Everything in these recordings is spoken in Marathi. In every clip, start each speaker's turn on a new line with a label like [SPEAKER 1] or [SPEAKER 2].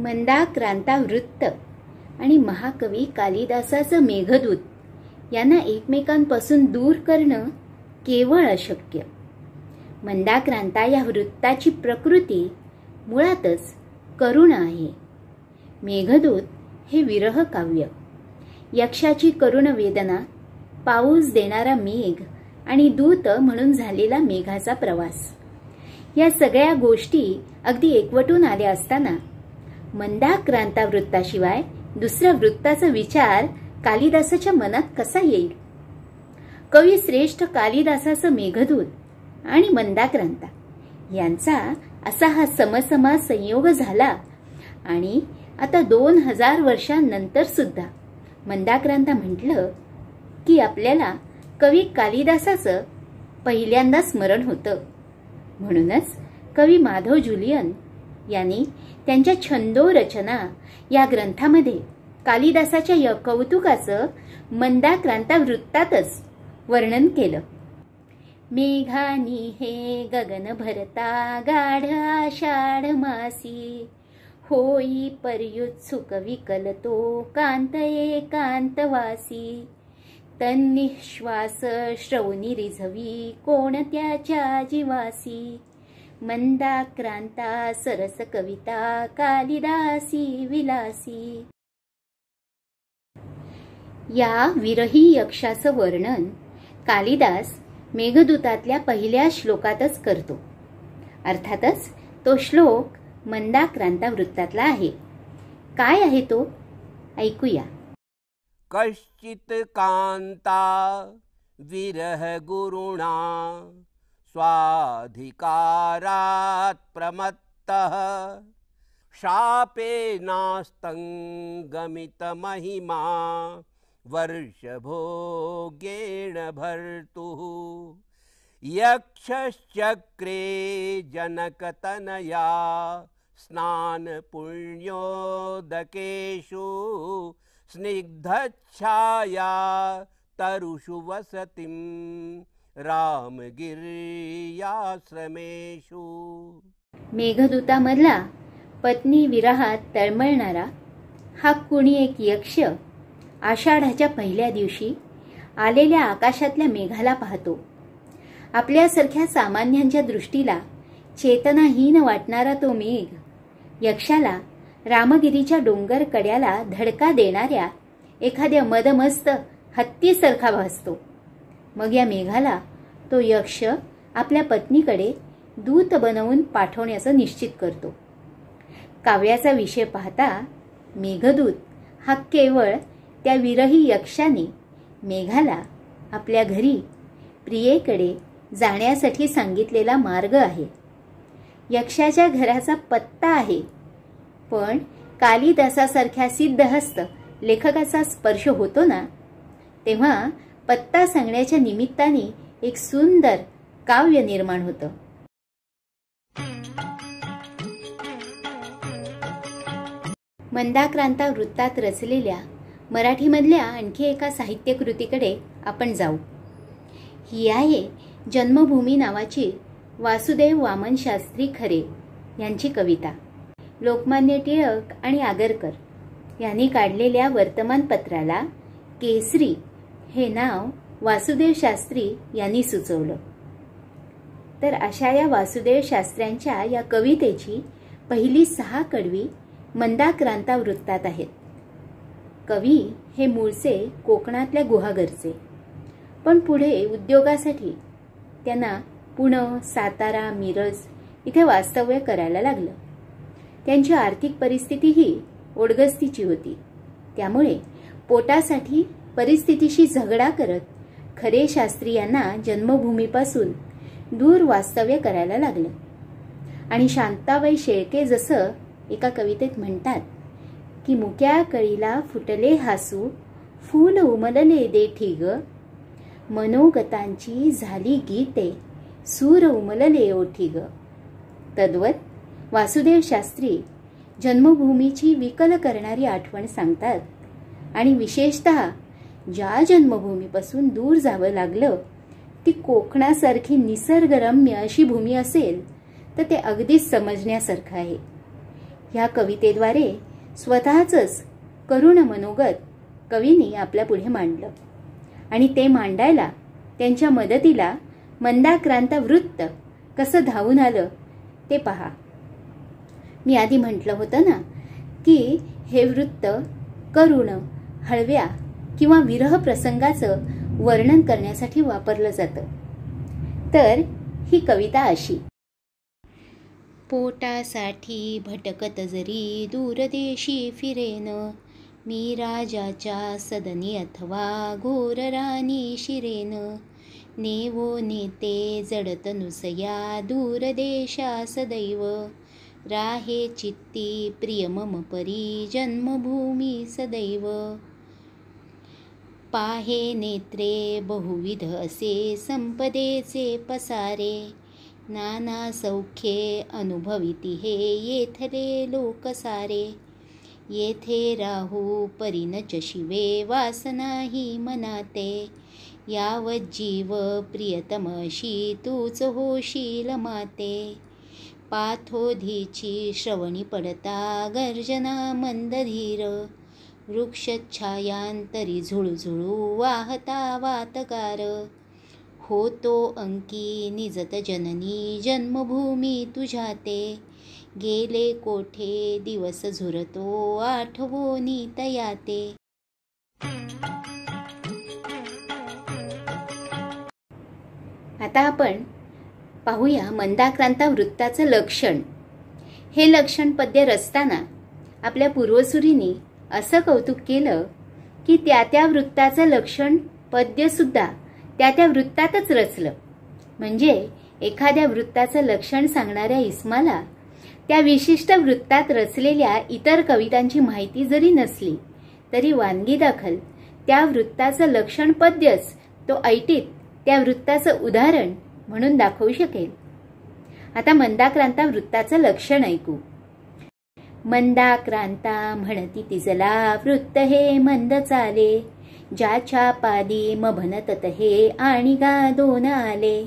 [SPEAKER 1] मंदाक्रांता वृत्त आणि महाकवी कालिदासाचं मेघदूत यांना एकमेकांपासून दूर करणं केवळ अशक्य. मंदाक्रांता या वृत्ताची प्रकृती मुळातच करुण आहे. मेघदूत हे विरह काव्य, यक्षाची करुण वेदना, पाऊस देणारा मेघ आणि दूत म्हणून झालेला मेघाचा प्रवास, या सगळ्या गोष्टी अगदी एकवटून आल्या असताना मंदाक्रांता वृत्ताशिवाय दुसऱ्या वृत्ताचा विचार कालिदासाच्या मनात कसा येईल? कवी श्रेष्ठ कालिदासाचं मेघदूत आणि मंदाक्रांता यांचा असा हा समसमा संयोग झाला आणि आता 2000 वर्षांनंतर सुद्धा मंदाक्रांता म्हटलं की आपल्याला कवी कालिदासाचं पहिल्यांदा स्मरण होतं. म्हणूनच कवी माधव जुलियन यांनी त्यांच्या छंदो रचना या ग्रंथामध्ये कालिदासाच्या या कौतुकाचं मंदाक्रांता वृत्तातच वर्णन केलं. मेघानी हे गगन भरता गाढ आषाढ मासी, होई पर्युत्सुक विकलतो कांत एकांतवासी, तन्निश्वास श्रवणी रिझवी कोणत्याच्या जीवासी, मंदाक्रांता सरस कविता कालिदासी विलासी. या विरही यक्षाचं वर्णन कालिदास मेघदूतातल्या पहिल्या श्लोकातच करतो. अर्थातच तो श्लोक मंदाक्रांता वृत्तातला आहे. काय आहे तो ऐकूया.
[SPEAKER 2] कश्चित कांता विरह गुरुणा स्वाधिकारात् प्रमत्तः, शापेनास्तंगमित महिमा वर्षभोगेण भर्तुः, यक्षश्चक्रे जनकतनया स्नान पुण्योदकेषु, स्निग्धच्छाया तरुषु वसतिं रामगिर्याश्रमेषु.
[SPEAKER 1] मेघदूतामधला पत्नी विरहात तळमळणारा हा कुणी एक यक्ष आषाढाच्या पहिल्या दिवशी आलेल्या आकाशातल्या मेघाला पाहतो. आपल्यासारख्या सामान्यांच्या दृष्टीला चेतनाहीन वाटणारा तो मेघ यक्षाला रामगिरीच्या डोंगर कड्याला धडका देणाऱ्या एखाद्या मदमस्त हत्तीसारखा भासतो. मग या मेघाला तो यक्ष आपल्या पत्नीकडे दूत बनवून पाठवण्याचं निश्चित करतो. काव्याचा विषय पाहता मेघदूत हा केवळ त्या विरही यक्षाने मेघाला आपल्या घरी प्रियेकडे जाण्यासाठी सांगितलेला मार्ग आहे. यक्षाच्या घराचा पत्ता आहे, पण कालिदासासारख्या सिद्धहस्त लेखकाचा स्पर्श होतो ना, तेव्हा पत्ता सांगण्याच्या निमित्ताने एक सुंदर काव्य निर्माण होतं. मंदाक्रांता वृत्तात रचलेल्या मराठीमधल्या आणखी एका साहित्यकृतीकडे आपण जाऊ. ही आहे जन्मभूमी नावाची वासुदेव वामन शास्त्री खरे यांची कविता. लोकमान्य टिळक आणि आगरकर यांनी काढलेल्या वर्तमानपत्राला केसरी हे नाव वासुदेव शास्त्री यांनी सुचवलं. तर अशा या वासुदेव शास्त्र्यांच्या या कवितेची पहिली 6 कडवी मंदाक्रांता वृत्तात आहेत. कवी हे मूळचे कोकणातल्या गुहागरचे, पण पुढे उद्योगासाठी त्यांना पुणे, सातारा, मिरज इथे वास्तव्य करायला लागलं. त्यांची आर्थिक परिस्थितीही ओढगस्तीची होती. त्यामुळे पोटासाठी परिस्थितीशी झगडा करत खरे शास्त्री यांना जन्मभूमीपासून दूर वास्तव्य करायला लागलं. आणि शांताबाई शेळके जसं एका कवितेत म्हणतात की मुक्या कळीला फुटले हासू, फूल उमलले देठी ग, मनोगतांची झाली गीते, सूर उमलले ओठी ग. तद्वत वासुदेव शास्त्री जन्मभूमीची विकल करणारी आठवण सांगतात आणि विशेषतः ज्या जन्मभूमीपासून दूर जावं लागलं ती ह्या कवितेद्वारे स्वतःचंच करुण मनोगत कवींनी आपल्या पुढे मांडलं आणि ते मांडायला त्यांच्या मदतीला मंदाक्रांत वृत्त कसं धावून आलं ते पहा. मी आधी म्हटलं होतं ना की हे वृत्त करुण, हळव्या किंवा विरह प्रसंगाचं वर्णन करण्यासाठी वापरलं जातं. तर ही कविता अशी. पोटासाठी भटकत जरी दूरदेशी फिरेन, मी राजाच्या सदनी अथवा घोर राणी शिरेन. नेवो नेते जडत नुसया दूरदेशा सदैव, राहे चित्ती प्रिय मम परी जन्मभूमी सदैव. पाहे नेत्रे बहुविध असे संपदेचे पसारे, नाना सौख्ये अनुभविती हे येथले लोक सारे. येथे राहू परिनच शिवे वासनाही मनाते, यावत जीव प्रियतमशी तूच होशील माते. पाथोधीची श्रवणी पडता गर्जना मंदधीर, वृक्षछायांतरी झुळझुळू वाहता वातगार. होतो अंकी निजत जननी जन्मभूमी तुझ्या ते, गेले कोठे दिवस झुरतो आठवोनी तया ते. आता आपण पाहूया मंदाक्रांता वृत्ताचं लक्षण. हे लक्षण पद्य रचताना आपल्या पूर्वसुरींनी असं कौतुक केलं की त्या त्या वृत्ताचं लक्षण पद्य सुद्धा त्या त्या वृत्तातच रचलं. म्हणजे एखाद्या वृत्ताचं लक्षण सांगणाऱ्या इसमाला त्या विशिष्ट वृत्तात रचलेल्या इतर कवितांची माहिती जरी नसली तरी वानगी दाखल त्या वृत्ताचं लक्षण पद्यच तो ऐटीत त्या वृत्ताचं उदाहरण म्हणून दाखवू शकेल. आता मंदाक्रांता वृत्ताचं लक्षण ऐकू. मंदाक्रांता म्हणती तिजला वृत्त हे मंद चाले, ज्याच्या पादी मभनतत हे आणि गा दोन आले.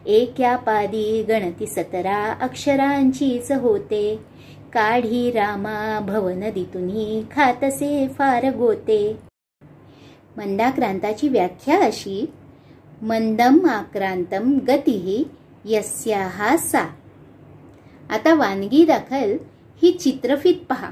[SPEAKER 1] एक्या पादी गणती 17 अक्षरांचीच होते, काढी रामा भवनदीतुनी खातसे फार गोते. मंदाक्रांताची व्याख्या अशी. मंदम आक्रांतम गतिः यस्याः सा. आता वानगी दाखल ही चित्रफीत पहा.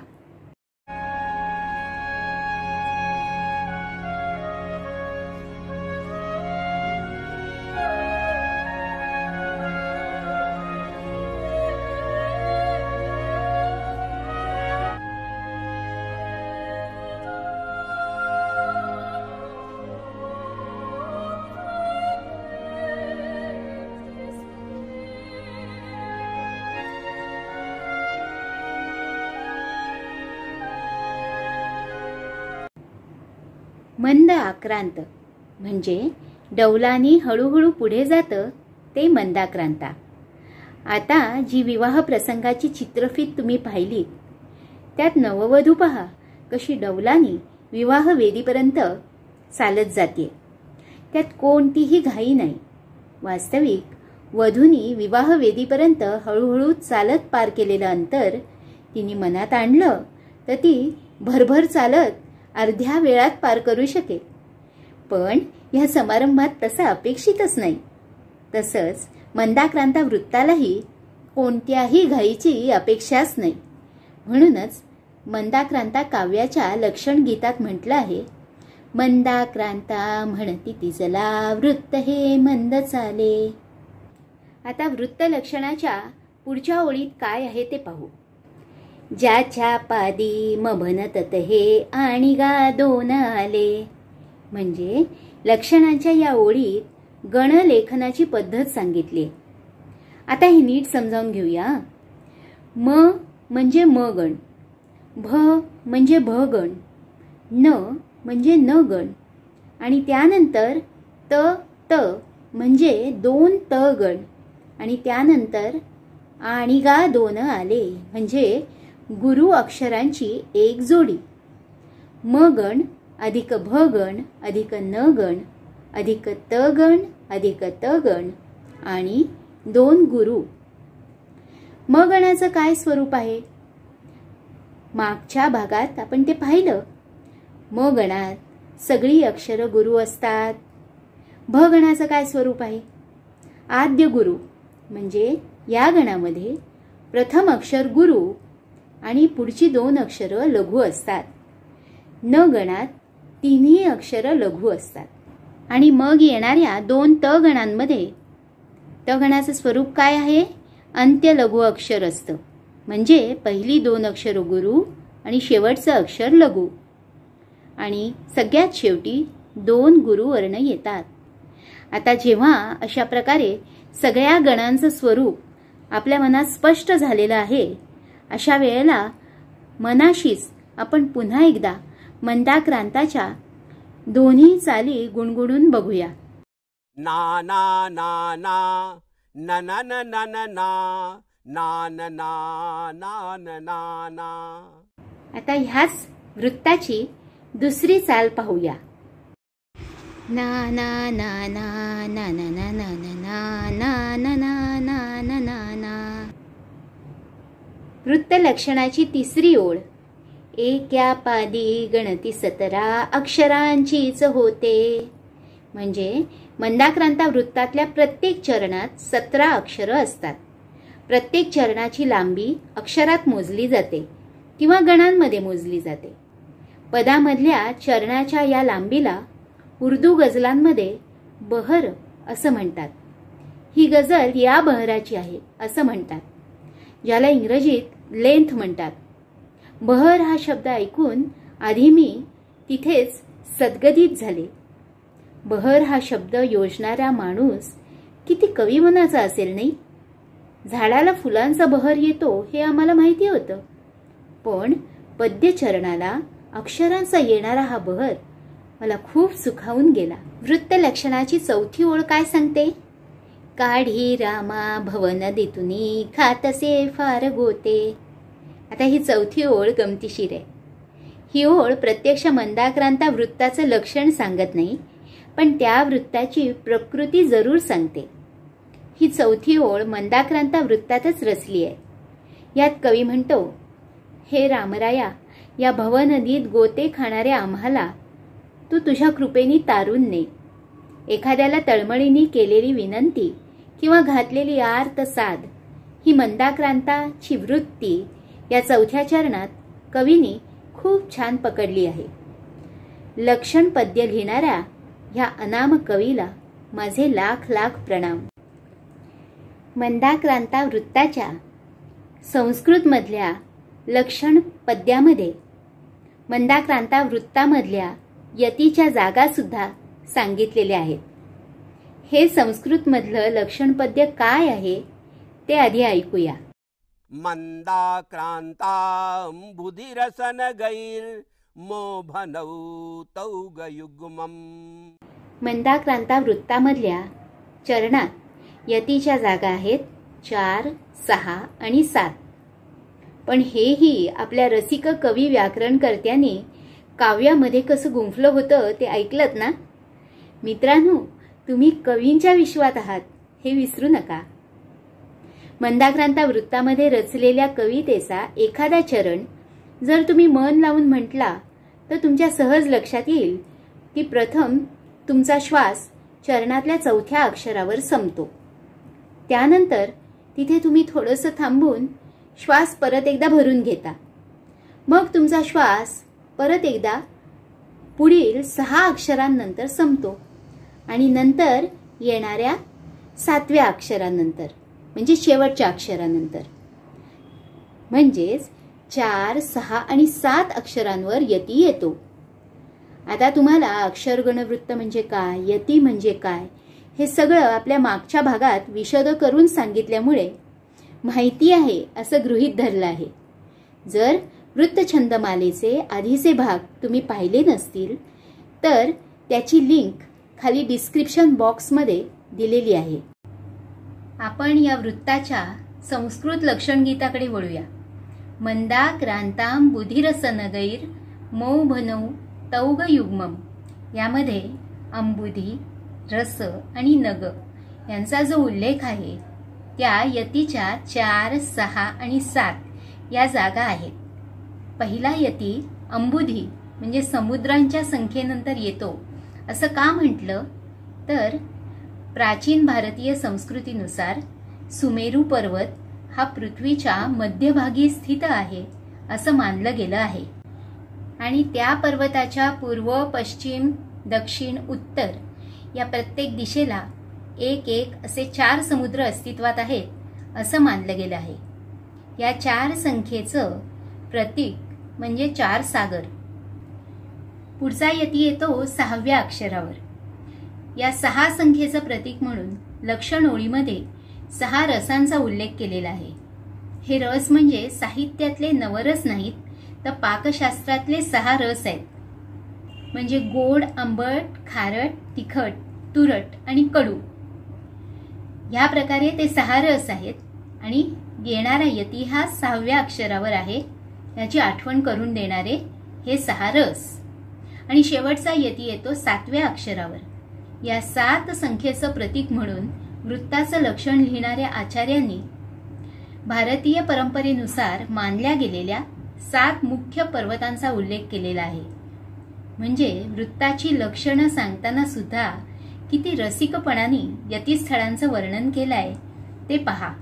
[SPEAKER 1] मंद आक्रांत म्हणजे डौलानी हळूहळू पुढे जातं ते मंदाक्रांता. आता जी विवाह प्रसंगाची चित्रफीत तुम्ही पाहिली त्यात नववधू पहा कशी डौलानी विवाह वेदीपर्यंत चालत जाते. त्यात कोणतीही घाई नाही. वास्तविक वधूनी विवाह वेदीपर्यंत हळूहळू चालत पार केलेलं अंतर तिने मनात आणलं तर ती भरभर चालत अर्ध्या वेळात पार करू शकेल. पण ह्या समारंभात तसं अपेक्षितच नाही. तसंच मंदाक्रांता वृत्तालाही कोणत्याही घाईची अपेक्षाच नाही. म्हणूनच मंदाक्रांता काव्याच्या लक्षण गीतात म्हटलं आहे, मंदाक्रांता म्हणती तिजला वृत्त हे मंद चाले. आता वृत्त लक्षणाच्या पुढच्या ओळीत काय आहे ते पाहू. ज्याच्या पादी मभनतत हे आणि गा दोन आले. म्हणजे लक्षणांच्या या ओळीत गणलेखनाची पद्धत सांगितली. आता हे नीट समजावून घेऊया. म म्हणजे म गण, भ म्हणजे भ गण, न म्हणजे न गण आणि त्यानंतर त त म्हणजे दोन त गण आणि त्यानंतर आणि गा दोन आले म्हणजे गुरु अक्षरांची एक जोडी. म गण अधिक भ गण अधिक न गण अधिक त गण अधिक त गण आणि दोन गुरु. म गणाचं काय स्वरूप आहे? मागच्या भागात आपण ते पाहिलं. म गणात सगळी अक्षरं गुरु असतात. भ गणाचं काय स्वरूप आहे? आद्य गुरु, म्हणजे या गणामध्ये प्रथम अक्षर गुरु आणि पुढची 2 अक्षरं लघु असतात. न गणात तिन्ही अक्षरं लघु असतात. आणि मग येणाऱ्या 2 त गणांमध्ये त गणाचं स्वरूप काय आहे? अंत्य लघु अक्षर असतं. म्हणजे पहिली 2 अक्षरं गुरु आणि शेवटचं अक्षर लघु. आणि सगळ्यात शेवटी 2 गुरुवर्ण येतात. आता जेव्हा अशा प्रकारे सगळ्या गणांचं स्वरूप आपल्या मनात स्पष्ट झालेलं आहे, अशा वेळेला मनाशीच आपण पुन्हा एकदा मंदाक्रांताच्या दोन्ही चाली गुणगुणून बघूया.
[SPEAKER 2] ना ना ना ना ना ना ना ना ना ना ना ना ना ना ना ना ना.
[SPEAKER 1] आता ह्याच वृत्ताची दुसरी चाल पाहूया. ना ना ना ना ना ना ना ना ना ना ना ना ना ना ना ना. वृत्त लक्षणाची तिसरी ओळ. एक्या पादी गणती 17 अक्षरांचीच होते. म्हणजे मंदाक्रांता वृत्तातल्या प्रत्येक चरणात 17 अक्षरं असतात. प्रत्येक चरणाची लांबी अक्षरात मोजली जाते किंवा गणांमध्ये मोजली जाते. पदामधल्या चरणाच्या या लांबीला उर्दू गझलांमध्ये बहर असं म्हणतात. ही गझल या बहराची आहे असं म्हणतात, ज्याला इंग्रजीत लेंथ म्हणतात. बहर हा शब्द ऐकून आधी मी तिथेच सद्गदित झाले. बहर हा शब्द योजणारा माणूस किती कविमनाचा असेल नाही? झाडाला फुलांचा बहर येतो हे आम्हाला माहिती होतं, पण पद्यचरणाला अक्षरांचा येणारा हा बहर मला खूप सुखावून गेला. वृत्त लक्षणाची चौथी ओळ काय सांगते? काढी रामा भवन दितुनी खातसे फार गोते. आता ही चौथी ओळ गमतीशीर आहे. ही ओळ प्रत्यक्ष मंदाक्रांता वृत्ताचं लक्षण सांगत नाही, पण त्या वृत्ताची प्रकृती जरूर सांगते. ही चौथी ओळ मंदाक्रांता वृत्तातच रचली आहे. यात कवी म्हणतो, हे रामराया, या भव नदीत गोते खाणाऱ्या आम्हाला तू तुझ्या कृपेनी तारून ने. एखाद्याला तळमळीनी केलेली विनंती किंवा घातलेली आर्त साध ही मंदाक्रांताची वृत्ती या चौथ्या चरणात कवीनी खूप छान पकडली आहे. लक्षण पद्य लिहिणाऱ्या ह्या अनाम कवीला माझे लाख लाख प्रणाम. मंदाक्रांता वृत्ताच्या संस्कृतमधल्या लक्षण पद्यामध्ये मंदाक्रांता वृत्तामधल्या यतीच्या जागा सुद्धा सांगितलेल्या आहेत. हे संस्कृतमधलं लक्षण पद्य काय आहे ते आधी ऐकूया.
[SPEAKER 2] मंदाक्रांतांबुधिरसन गैर मोभनौ तौगयुग्मम.
[SPEAKER 1] मंदाक्रांता वृत्तामधल्या चरणात यतीच्या जागा आहेत 4, 6 आणि 7. पण हेही आपल्या रसिक कवी व्याकरणकर्त्यांनी काव्यामध्ये कसं गुंफलं होतं ते ऐकलत ना? मित्रांनो, तुम्ही कवींच्या विश्वात आहात हे विसरू नका. मंदाक्रांता वृत्तामध्ये रचलेल्या कवितेचा एखादा चरण जर तुम्ही मन लावून म्हटला तर तुमच्या सहज लक्षात येईल की प्रथम तुमचा श्वास चरणातल्या चौथ्या अक्षरावर संपतो. त्यानंतर तिथे तुम्ही थोडंसं थांबून श्वास परत एकदा भरून घेता. मग तुमचा श्वास परत एकदा पुढील 6 अक्षरांनंतर संपतो आणि नंतर येणाऱ्या 7व्या अक्षरानंतर म्हणजे शेवटच्या अक्षरानंतर. म्हणजेच 4, 6 आणि 7 अक्षरांवर यती येतो. आता तुम्हाला अक्षरगणवृत्त म्हणजे काय, यती म्हणजे काय हे सगळं आपल्या मागच्या भागात विशद करून सांगितल्यामुळे माहिती आहे असं गृहीत धरलं आहे. जर वृत्तछंदमालेचे आधीचे भाग तुम्ही पाहिले नसतील तर त्याची लिंक खाली डिस्क्रिप्शन बॉक्समध्ये दिलेली आहे. आपण या वृत्ताच्या संस्कृत लक्षणगीताकडे वळूया. मंदाक्रांतां बुधिरसनगैर मौभनौ तौगयुग्मम. यामध्ये अंबुधी, रस आणि नग यांचा जो उल्लेख आहे त्या यतीच्या 4, 6 आणि 7 या जागा आहेत. पहिला यती अंबुधी म्हणजे समुद्रांच्या संख्येनंतर येतो असं का म्हटलं तर प्राचीन भारतीय संस्कृतीनुसार सुमेरू पर्वत हा पृथ्वीच्या मध्यभागी स्थित आहे असं मानलं गेलं आहे आणि त्या पर्वताच्या पूर्व, पश्चिम, दक्षिण, उत्तर या प्रत्येक दिशेला एक एक असे 4 समुद्र अस्तित्वात आहेत असं मानलं गेलं आहे. या 4 संख्येचं प्रतीक म्हणजे 4 सागर. पुढचा यती येतो 6व्या अक्षरावर. या 6 संख्येचं प्रतीक म्हणून लक्षण ओळीमध्ये 6 रसांचा उल्लेख केलेला आहे. हे रस म्हणजे साहित्यातले नवरस नाहीत तर पाकशास्त्रातले 6 रस आहेत. म्हणजे गोड, आंबट, खारट, तिखट, तुरट आणि कडू. ह्या प्रकारे ते 6 रस आहेत आणि येणारा यती हा 6व्या अक्षरावर आहे. याची आठवण करून देणारे हे 6 रस. आणि शेवटचा यती येतो 7व्या अक्षरावर. या 7 संख्येचं प्रतीक म्हणून वृत्ताचं लक्षण लिहिणाऱ्या आचार्यांनी भारतीय परंपरेनुसार मानल्या गेलेल्या 7 मुख्य पर्वतांचा उल्लेख केलेला आहे. म्हणजे वृत्ताची लक्षणं सांगताना सुद्धा किती रसिकपणाने यतिस्थळांचं वर्णन केलंय ते पहा.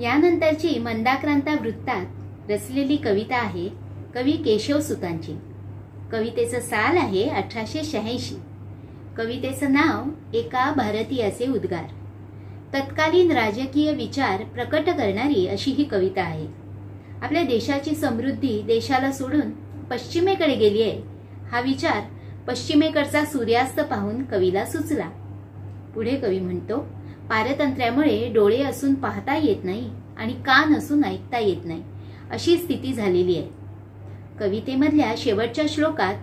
[SPEAKER 1] यानंतरची मंदाक्रांता वृत्तात रचलेली कविता आहे कवी केशवसुतांची. कवितेचं साल आहे 1886. कवितेचं नाव एका भारतीयाचे उद्गार. तत्कालीन राजकीय विचार प्रकट करणारी अशी ही कविता आहे. आपल्या देशाची समृद्धी देशाला सोडून पश्चिमेकडे गेली आहे हा विचार पश्चिमेकडचा सूर्यास्त पाहून कवीला सुचला. पुढे कवी म्हणतो, पारतंत्र्यामुळे डोळे असून पाहता येत नाही आणि कान असून ऐकता येत नाही अशी स्थिती झालेली आहे. कवितेमधल्या शेवटच्या श्लोकात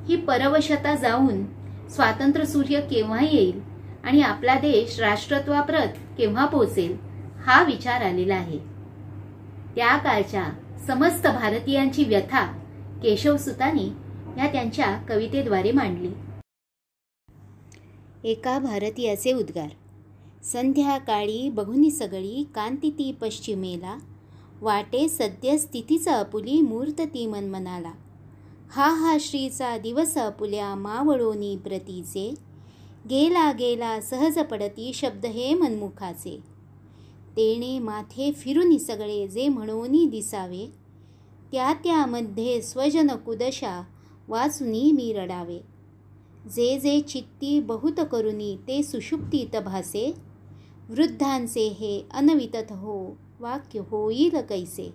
[SPEAKER 1] ही परवशता जाऊन स्वातंत्र्य सूर्य केव्हा येईल आणि आपला देश राष्ट्रत्वाप्रत केव्हा पोहोचेल हा विचार आलेला आहे. त्या काळच्या समस्त भारतीयांची व्यथा केशवसुतांनी या त्यांच्या कवितेद्वारे मांडली. एका भारतीयाचे उद्गार. संध्याकाळी बघुनी सगळी कांती ती पश्चिमेला, वाटे सद्य स्थितीचा आपुली मूर्त ती मनमनाला. हा हा श्रीचा दिवस आपुल्या मावळोनी प्रतीचे, गेला गेला सहज पडती शब्द हे मनमुखाचे. तेणे माथे फिरूनी सगळे जे म्हणूनी दिसावे, त्या त्यामध्ये स्वजन कुदशा वाचुनी मी रडावे. जे जे चित्ती बहुत करुनी ते सुषुप्तीत भासे, वृद्धांचे हे अनवितत हो वाक्य होईल कैसे.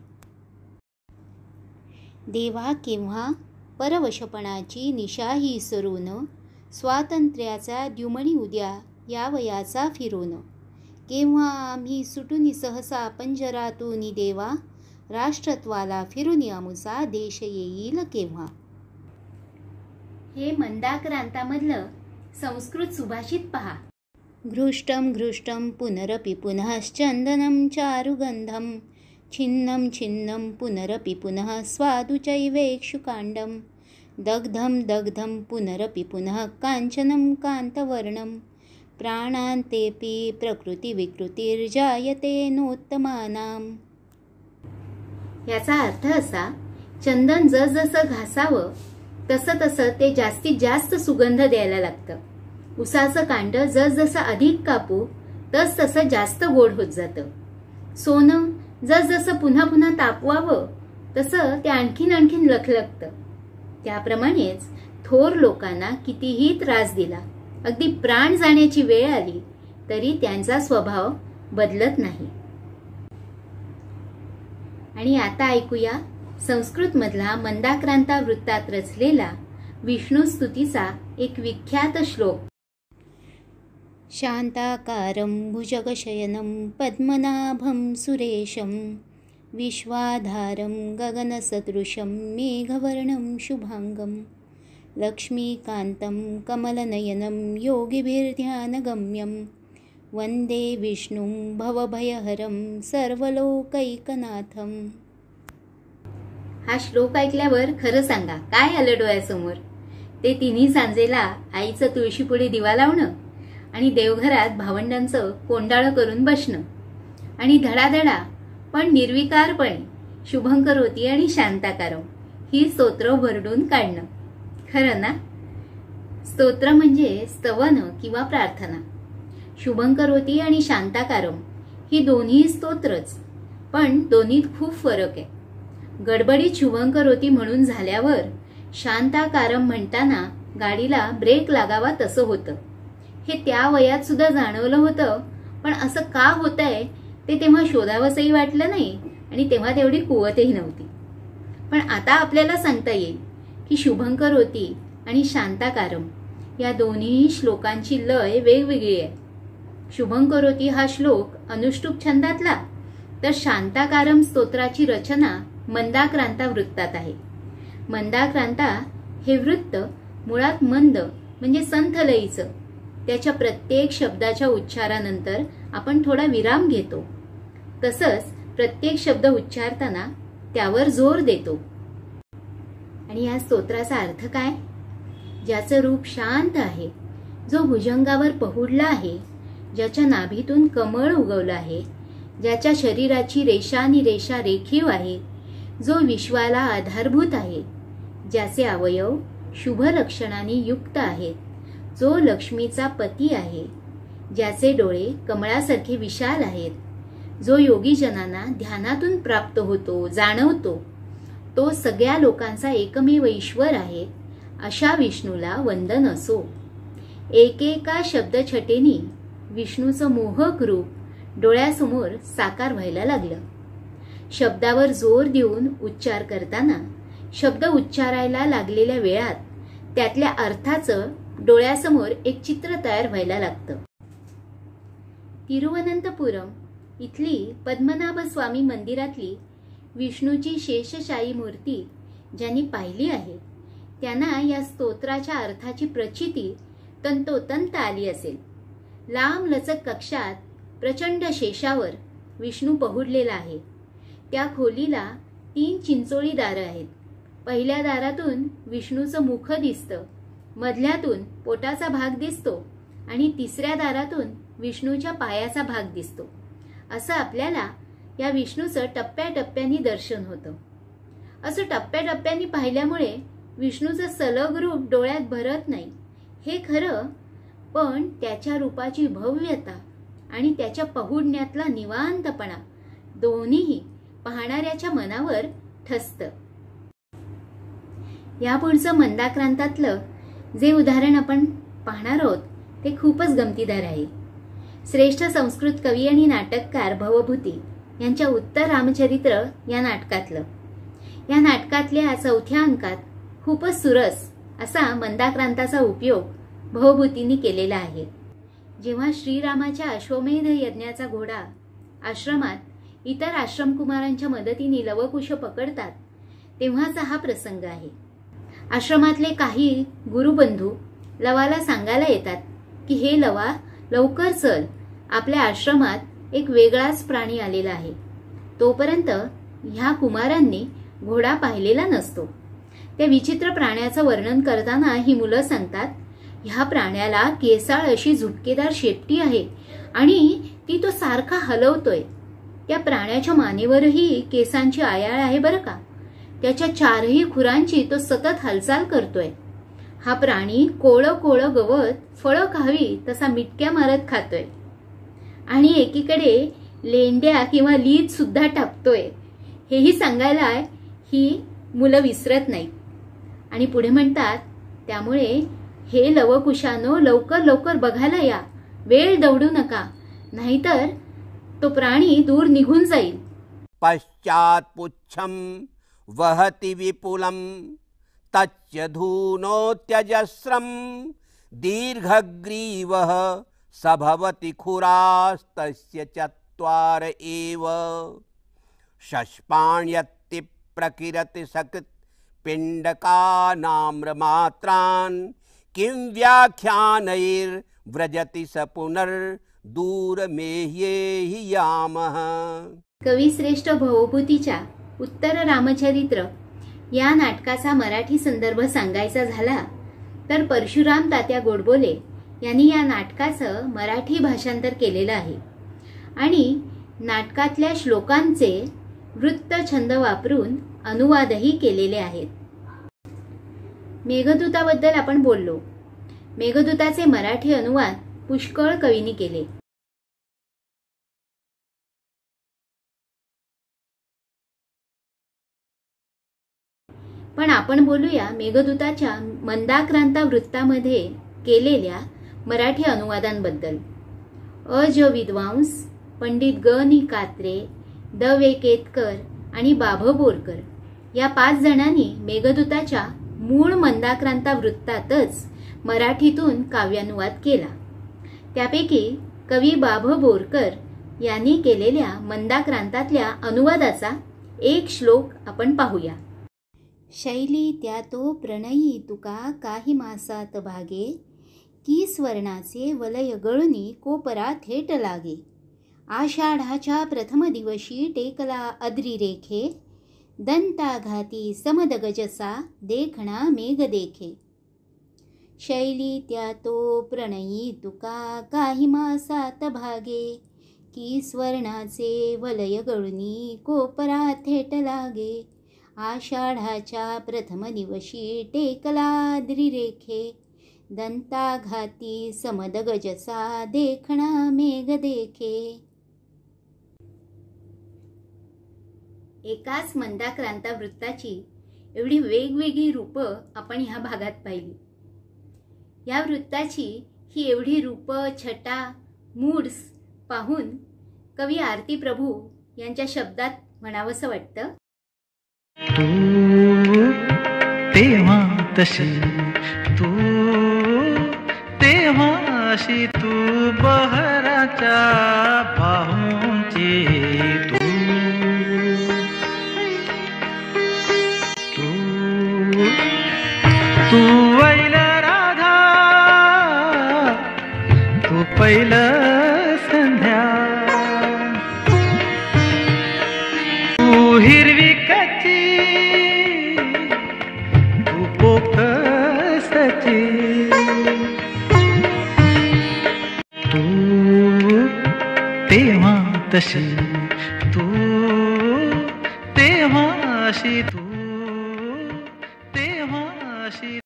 [SPEAKER 1] देवा केव्हा परवशपणाची निशाही सरून, स्वातंत्र्याचा द्युमणी उद्या यावयाचा फिरून. केव्हा आम्ही सुटुनी सहसा पंजरातूनी देवा, राष्ट्रत्वाला फिरूनी आमुचा देश येईल केव्हा. हे मंदाक्रांतामधलं संस्कृत सुभाषित पहा. घृष्टं घृष्टं पुनरपि पुनश्चंदनं चारुगंधं, छिन्नं छिन्नं पुनरपि पुनः स्वादुचैवेक्षुकाण्डं, दग्धं दग्धं पुनरपि पुनः काञ्चनं कान्तवर्णं, प्राणान्तेऽपि प्रकृतिविकृतिर्जायते नोत्तमानां. याचा अर्थ असा, चंदन जसजसं घासावं तसं तसं ते जास्तीत जास्त सुगंध द्यायला लागतं. उसाचं कांड जसजसं अधिक कापू तसं जास्त गोड होत जातं. सोनं जसजसं पुन्हा पुन्हा तापवावं तसं ते आणखीन आणखीन लखलखतं. त्याप्रमाणेच थोर लोकांना कितीही त्रास दिला, अगदी प्राण जाण्याची वेळ आली तरी त्यांचा स्वभाव बदलत नाही. आणि आता ऐकूया संस्कृत मधला मंदाक्रांता वृत्तात रचलेला विष्णू स्तुतीचा एक विख्यात श्लोक. शांताकारं भुजगशयनं पद्मनाभं सुरेशं, विश्वाधारं गगनसदृशं मेघवर्णं शुभांगं, लक्ष्मीकान्तं कमलनयनं योगिभिर्ध्यानगम्यं, वंदे विष्णुं भवभयहरं सर्वलोकैकनाथं. हा श्लोक ऐकल्यावर खरं सांगा काय आलं डोळ्यासमोर? ते तिन्ही सांजेला आईचं तुळशीपुढे दिवा लावणं आणि देवघरात भावंडांचं कोंडाळं करून बसणं आणि धडाधडा पण निर्विकारपणे शुभंकरोती आणि शांताकारम ही स्तोत्र भरडून काढणं. खरं ना? स्तोत्र म्हणजे स्तवन किंवा प्रार्थना. शुभंकरोती आणि शांताकारम ही दोन्ही स्तोत्रच, पण दोन्हीत खूप फरक आहे. गडबडीत शुभंकरोती म्हणून झाल्यावर शांताकारम म्हणताना गाडीला ब्रेक लागावा तसं होतं. हे त्या वयात सुद्धा जाणवलं होतं, पण असं का होतंय ते तेव्हा शोधावंसही वाटलं नाही आणि तेव्हा तेवढी कुवतही नव्हती. पण आता आपल्याला सांगता येईल की शुभंकरोती आणि शांताकारम या दोन्ही श्लोकांची लय वेगवेगळी आहे. शुभंकरोती हा श्लोक अनुष्टुप छंदातला, तर शांताकारम स्तोत्राची रचना मंदाक्रांता वृत्तात आहे. मंदाक्रांता हे वृत्त मुळात मंद म्हणजे संथ लयीचं. त्याच्या प्रत्येक शब्दाच्या उच्चारानंतर आपण थोडा विराम घेतो, तसंच प्रत्येक शब्द उच्चारताना त्यावर जोर देतो. आणि या स्तोत्राचा अर्थ काय? ज्याचं रूप शांत आहे, जो भुजंगावर पहुडला आहे, ज्याच्या नाभीतून कमळ उगवलं आहे, ज्याच्या शरीराची रेषा रेखीव आहे, जो विश्वाला आधारभूत आहे, ज्याचे अवयव शुभ लक्षणांनी युक्त आहेत, जो लक्ष्मीचा पती आहे, ज्याचे डोळे कमळासारखे विशाल आहेत, जो योगीजनांना ध्यानातून प्राप्त होतो, जाणवतो, तो सगळ्या लोकांचा एकमेव ईश्वर आहे, अशा विष्णूला वंदन असो. एकेका शब्दछटेनी विष्णूचं मोहक रूप डोळ्यासमोर साकार व्हायला लागलं. शब्दावर जोर देऊन उच्चार करताना शब्द उच्चारायला लागलेल्या वेळात त्यातल्या अर्थाचं डोळ्यासमोर एक चित्र तयार व्हायला लागतं. तिरुवनंतपुरम इथली पद्मनाभ स्वामी मंदिरातली विष्णूची शेषशायी मूर्ती ज्यांनी पाहिली आहे त्यांना या स्तोत्राच्या अर्थाची प्रचिती तंतोतंत आली असेल. लांब लचक कक्षात प्रचंड शेषावर विष्णू पहुडलेला आहे. त्या खोलीला 3 चिंचोळी दारं आहेत. पहिल्या दारातून विष्णूचं मुख दिसतं, मधल्यातून पोटाचा भाग दिसतो आणि तिसऱ्या दारातून विष्णूच्या पायाचा भाग दिसतो. असं आपल्याला या विष्णूचं टप्प्याटप्प्यांनी दर्शन होतं. असं टप्प्याटप्प्यांनी पाहिल्यामुळे विष्णूचं सलग रूप डोळ्यात भरत नाही हे खरं, पण त्याच्या रूपाची भव्यता आणि त्याच्या पहुडण्यातला निवांतपणा दोन्हीही पाहणाऱ्याच्या मनावर ठसतं. यापुढचं मंदाक्रांतातलं जे उदाहरण आपण पाहणार आहोत ते खूपच गमतीदार आहे. श्रेष्ठ संस्कृत कवी आणि नाटककार भवभूती यांच्या उत्तर रामचरित्र या नाटकातलं. या नाटकातल्या 4थ्या अंकात खूपच सुरस असा मंदाक्रांताचा उपयोग भवभूतींनी केलेला आहे. जेव्हा श्रीरामाच्या अश्वमेध यज्ञाचा घोडा आश्रमात इतर आश्रमकुमारांच्या मदतीने लवकुश पकडतात तेव्हाचा हा प्रसंग आहे. आश्रमातले काही गुरुबंधू लवाला सांगायला येतात की हे लवा लवकर चल, आपल्या आश्रमात एक वेगळाच प्राणी आलेला आहे. तोपर्यंत ह्या कुमारांनी घोडा पाहिलेला नसतो. त्या विचित्र प्राण्याचं वर्णन करताना ही मुलं सांगतात, ह्या प्राण्याला केसाळ अशी झुटकेदार शेपटी आहे आणि ती तो सारखा हलवतोय. त्या प्राण्याच्या मानेवरही केसांची आयाळ आहे बरं का. त्याच्या 4ही खुरांची तो सतत हालचाल करतोय. हा प्राणी कोळं कोळं गवत फळं खावी तसा मिटक्या मारत खातोय आणि एकीकडे लेंड्या किंवा लीद सुद्धा टाकतोय. हेही सांगायला ही मुलं विसरत नाहीत. आणि पुढे म्हणतात, त्यामुळे हे लवकुशानो लवकर लवकर बघायला या, वेळ दवडू नका, नाहीतर तो प्राणी दूर निघून जाईल.
[SPEAKER 2] पश्चात पुच्छम वहति विपुलम तच्च धूनोत्यजस्रम दीर्घग्रीवः सभवति खुरास्तस्य 4 एव शष्पाण्यति प्रकिरति सकृत पिंडकानाम्रमात्रान् किं व्याख्यानैर्व्रजति स पुनर्दूरमेह्येहि यामः.
[SPEAKER 1] कविश्रेष्ठ भवभूतीच्या उत्तर रामचरित्र या नाटकाचा मराठी संदर्भ सांगायचा झाला तर परशुराम तात्या गोडबोले यांनी या नाटकाचं मराठी भाषांतर केलेलं आहे आणि नाटकातल्या श्लोकांचे वृत्त छंद वापरून अनुवादही केलेले आहेत. मेघदूताबद्दल आपण बोललो. मेघदूताचे मराठी अनुवाद पुष्कळ कवींनी केले. पण आपण बोलूया मेघदूताच्या मंदाक्रांता वृत्तामध्ये केलेल्या मराठी अनुवादांबद्दल. अ. ज. विद्वांस, पंडित ग. नि. कात्रे, द. वे. केतकर आणि बाभ. बोरकर या 5 जणांनी मेघदूताच्या मूळ मंदाक्रांता वृत्तातच मराठीतून काव्यानुवाद केला. त्यापैकी कवी बाभ. बोरकर यांनी केलेल्या मंदाक्रांतातल्या अनुवादाचा एक श्लोक आपण पाहूया. शैली त्या तो प्रणयी तुका काही मासात भागे, की स्वर्णाचे वलय गळुनी कोपरा थेट लागे. आषाढाच्या प्रथम दिवशी टेकला अद्री रेखे, दंताघाती समदगजसा देखणा मेघ देखे. शैली त्या तो प्रणयी तुका काही मासात भागे, की स्वर्णाचे वलय गळुनी कोपरा थेट लागे. आषाढाच्या प्रथम दिवशी टेकला अद्री रेखे, दंताघाती समदगजसा देखणा मेघ देखे. एकाच मंदाक्रांता वृत्ताची एवढी वेगवेगळी रूपं आपण ह्या भागात पाहिली. या वृत्ताची ही एवढी रूपं, छटा, मूड्स पाहून कवी आरती प्रभू यांच्या शब्दात म्हणावंसं वाटतं.
[SPEAKER 3] तू तेव्हा तशी, तू तेव्हा अशी, तू बहराच्या बाहूंची, तू वैल राधा, तू पैल संध्या, तू हिरवी कच्ची, तू पोखसची, तू तेव्हा तशी, तू तेव्हा अशी, तू तेव्हा अशी.